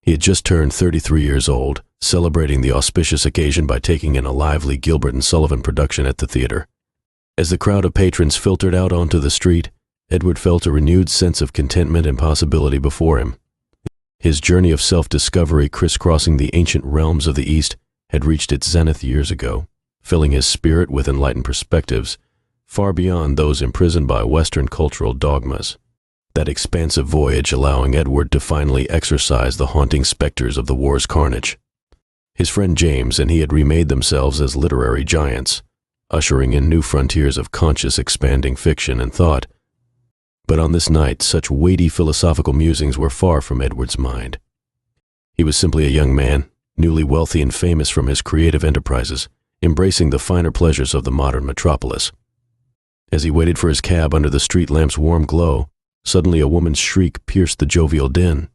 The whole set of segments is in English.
He had just turned 33 years old, celebrating the auspicious occasion by taking in a lively Gilbert and Sullivan production at the theater. As the crowd of patrons filtered out onto the street, Edward felt a renewed sense of contentment and possibility before him. His journey of self-discovery crisscrossing the ancient realms of the East had reached its zenith years ago, filling his spirit with enlightened perspectives, far beyond those imprisoned by Western cultural dogmas. That expansive voyage allowing Edward to finally exorcise the haunting specters of the war's carnage. His friend James and he had remade themselves as literary giants, ushering in new frontiers of conscious expanding fiction and thought. But on this night, such weighty philosophical musings were far from Edward's mind. He was simply a young man, newly wealthy and famous from his creative enterprises, embracing the finer pleasures of the modern metropolis. As he waited for his cab under the street lamp's warm glow, suddenly a woman's shriek pierced the jovial din.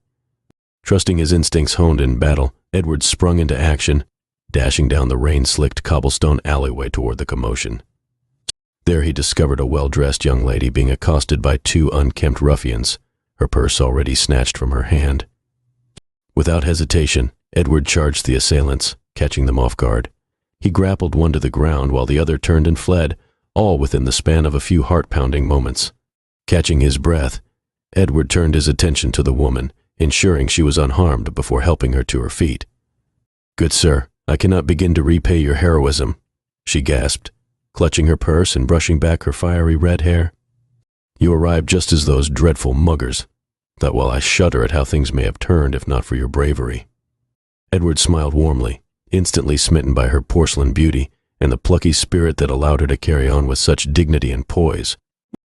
Trusting his instincts honed in battle, Edward sprung into action, dashing down the rain-slicked cobblestone alleyway toward the commotion. There he discovered a well-dressed young lady being accosted by two unkempt ruffians, her purse already snatched from her hand. Without hesitation, Edward charged the assailants, catching them off guard. He grappled one to the ground while the other turned and fled, all within the span of a few heart-pounding moments. Catching his breath, Edward turned his attention to the woman, ensuring she was unharmed before helping her to her feet. "Good sir, I cannot begin to repay your heroism," she gasped, clutching her purse and brushing back her fiery red hair. "You arrived just as those dreadful muggers, that while I shudder at how things may have turned if not for your bravery." Edward smiled warmly, instantly smitten by her porcelain beauty and the plucky spirit that allowed her to carry on with such dignity and poise.